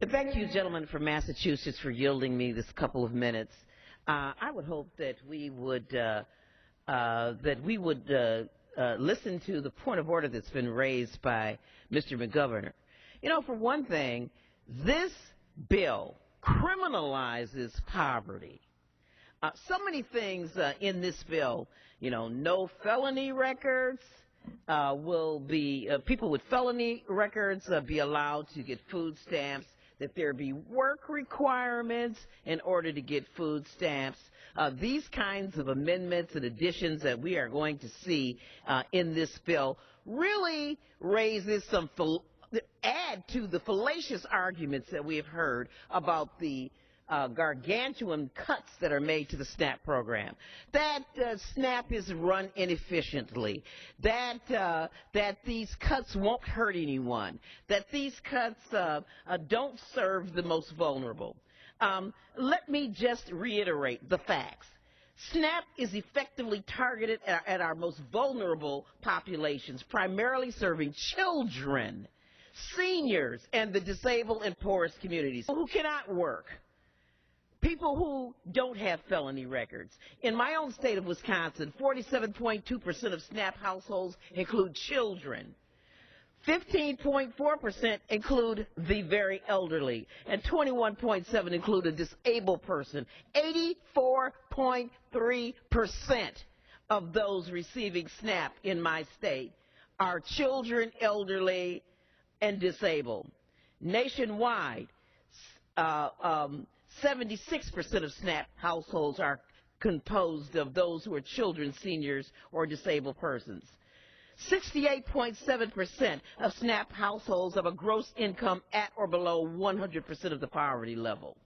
Thank you, gentlemen from Massachusetts, for yielding me this couple of minutes. I would hope that we would listen to the point of order that's been raised by Mr. McGovern. You know, for one thing, this bill criminalizes poverty. So many things in this bill, you know, no felony records. Will be people with felony records be allowed to get food stamps, that there be work requirements in order to get food stamps. These kinds of amendments and additions that we are going to see in this bill really raises add to the fallacious arguments that we have heard about the gargantuan cuts that are made to the SNAP program. That SNAP is run inefficiently. That these cuts won't hurt anyone. That these cuts don't serve the most vulnerable. Let me just reiterate the facts. SNAP is effectively targeted at our most vulnerable populations, primarily serving children, seniors, and the disabled and poorest communities who cannot work. People who don't have felony records. In my own state of Wisconsin, 47.2% of SNAP households include children. 15.4% include the very elderly, and 21.7% include a disabled person. 84.3% of those receiving SNAP in my state are children, elderly, and disabled. Nationwide, 76% of SNAP households are composed of those who are children, seniors, or disabled persons. 68.7% of SNAP households have a gross income at or below 100% of the poverty level.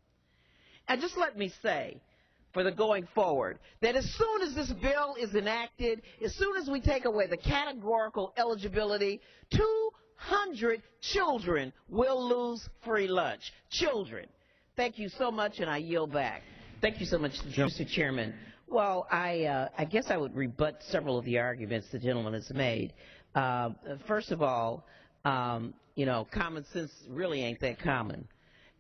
And just let me say, for the going forward, that as soon as this bill is enacted, as soon as we take away the categorical eligibility, 200 children will lose free lunch. Children. Thank you so much, and I yield back. Thank you so much, Mr. Chairman. Well, I guess I would rebut several of the arguments the gentleman has made. First of all, you know, common sense really ain't that common.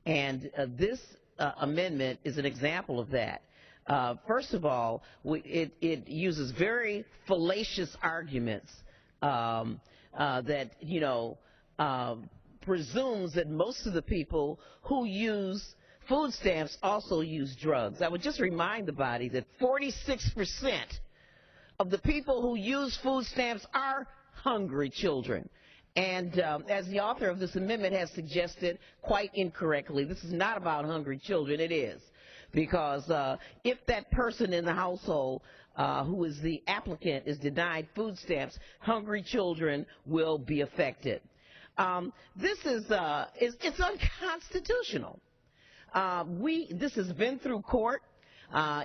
And this amendment is an example of that. First of all, it uses very fallacious arguments that, you know, presumes that most of the people who use food stamps also use drugs. I would just remind the body that 46% of the people who use food stamps are hungry children. And as the author of this amendment has suggested quite incorrectly, this is not about hungry children. It is. Because if that person in the household who is the applicant is denied food stamps, hungry children will be affected. This is it's unconstitutional. This has been through court.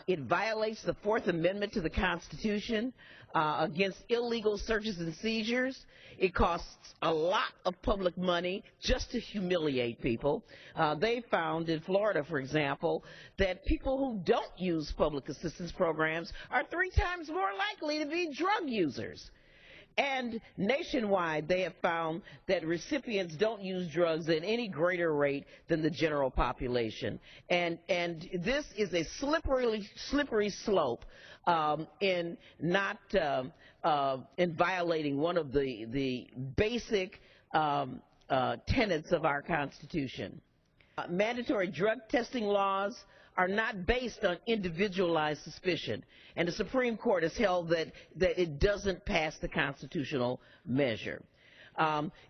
It violates the Fourth Amendment to the Constitution against illegal searches and seizures. It costs a lot of public money just to humiliate people. They found in Florida, for example, that people who don't use public assistance programs are 3 times more likely to be drug users. And nationwide, they have found that recipients don't use drugs at any greater rate than the general population. And this is a slippery slope in not in violating one of the basic tenets of our Constitution. Mandatory drug testing laws are not based on individualized suspicion, and the Supreme Court has held that it doesn't pass the constitutional measure.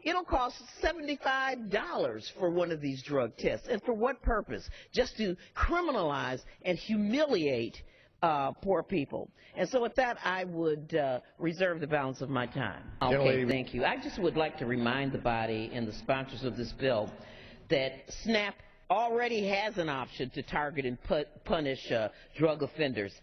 It'll cost $75 for one of these drug tests, and for what purpose? Just to criminalize and humiliate poor people. And so with that, I would reserve the balance of my time. Okay, thank you. I just would like to remind the body and the sponsors of this bill that SNAP already has an option to target and punish drug offenders.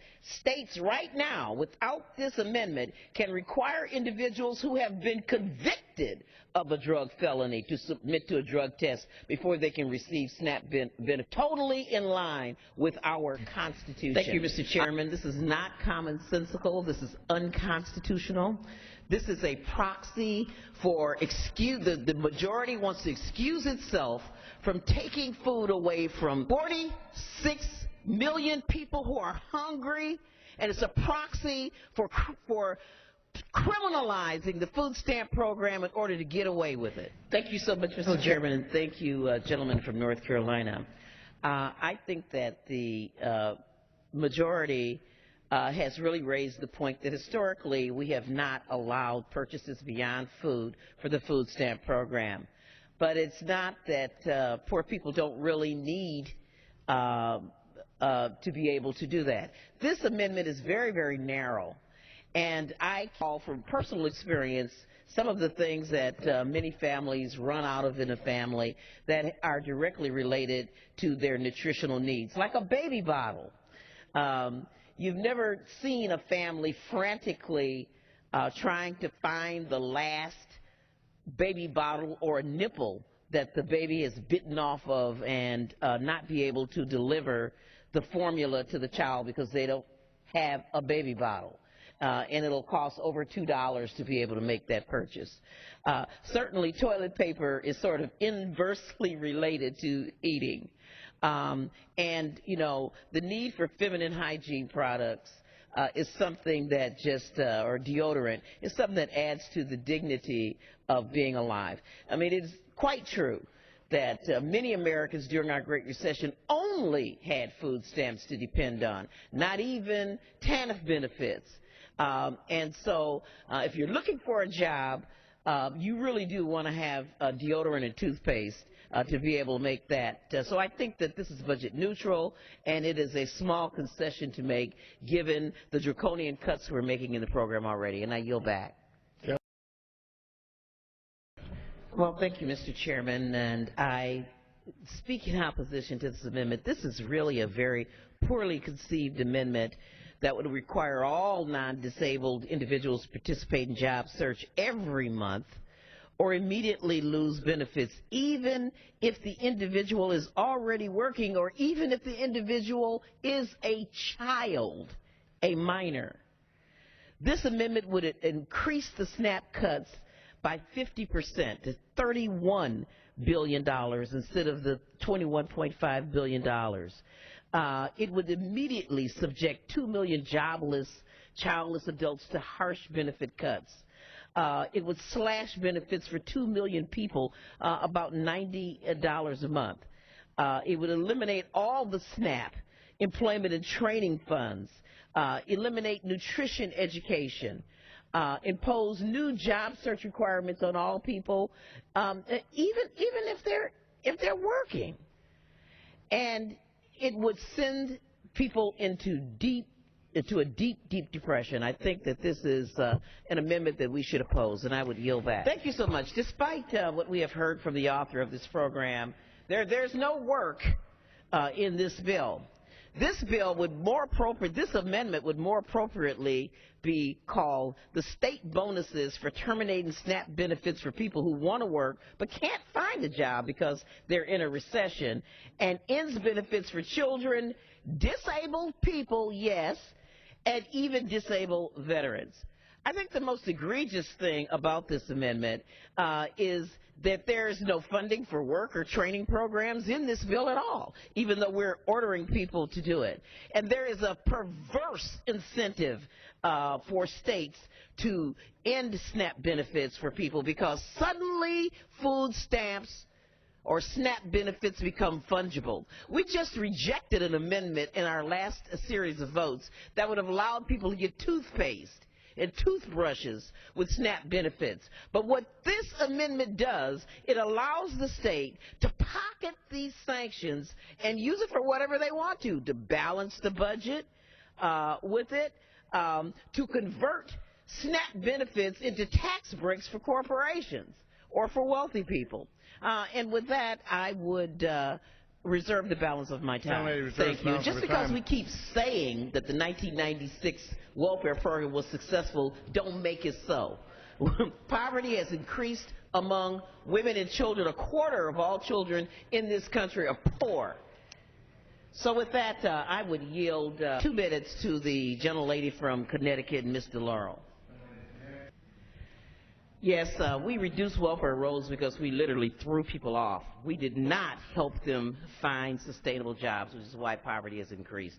States right now, without this amendment, can require individuals who have been convicted of a drug felony to submit to a drug test before they can receive SNAP benefit. Totally in line with our Constitution. Thank you, Mr. Chairman. This is not commonsensical. This is unconstitutional. This is a proxy for the majority wants to excuse itself from taking food away from 46 million people who are hungry, and it's a proxy for criminalizing the food stamp program in order to get away with it. Thank you so much, Mr. Chairman, and thank you, gentlemen from North Carolina. I think that the majority has really raised the point that historically we have not allowed purchases beyond food for the food stamp program. But it's not that poor people don't really need to be able to do that. This amendment is very, very narrow. And I call from personal experience some of the things that many families run out of in a family that are directly related to their nutritional needs, like a baby bottle. You've never seen a family frantically trying to find the last baby bottle or nipple that the baby has bitten off of and not be able to deliver the formula to the child because they don't have a baby bottle. And it'll cost over $2 to be able to make that purchase. Certainly toilet paper is sort of inversely related to eating. And, you know, the need for feminine hygiene products is something that just, or deodorant, is something that adds to the dignity of being alive. I mean, it's quite true that many Americans during our Great Recession only had food stamps to depend on, not even TANF benefits. And so if you're looking for a job, you really do want to have deodorant and toothpaste to be able to make that. So I think that this is budget neutral, and it is a small concession to make given the draconian cuts we're making in the program already. And I yield back. Well, thank you, Mr. Chairman. And I speak in opposition to this amendment. This is really a very poorly conceived amendment that would require all non-disabled individuals to participate in job search every month or immediately lose benefits, even if the individual is already working or even if the individual is a child, a minor. This amendment would increase the SNAP cuts by 50% to $31 billion instead of the $21.5 billion. It would immediately subject 2 million jobless, childless adults to harsh benefit cuts. It would slash benefits for 2 million people, about $90 a month. It would eliminate all the SNAP, employment and training funds, eliminate nutrition education, impose new job search requirements on all people, even if they're working. And it would send people into a deep depression. I think that this is an amendment that we should oppose, and I would yield back. Thank you so much. Despite what we have heard from the author of this program, there's no work in this bill. This amendment would more appropriately be called the state bonuses for terminating SNAP benefits for people who want to work but can't find a job because they're in a recession, and ends benefits for children, disabled people, yes, and even disabled veterans. I think the most egregious thing about this amendment is that there is no funding for work or training programs in this bill at all, even though we're ordering people to do it. And there is a perverse incentive for states to end SNAP benefits for people because suddenly food stamps or SNAP benefits become fungible. We just rejected an amendment in our last series of votes that would have allowed people to get toothpaste and toothbrushes with SNAP benefits. But what this amendment does, it allows the state to pocket these sanctions and use it for whatever they want to balance the budget with it, to convert SNAP benefits into tax breaks for corporations or for wealthy people. And with that, I would reserve the balance of my time. Thank you. Just because we keep saying that the 1996 welfare program was successful, don't make it so. Poverty has increased among women and children. A quarter of all children in this country are poor. So with that, I would yield 2 minutes to the gentlelady from Connecticut, Ms. DeLaurel. Yes, we reduced welfare rolls because we literally threw people off. We did not help them find sustainable jobs, which is why poverty has increased.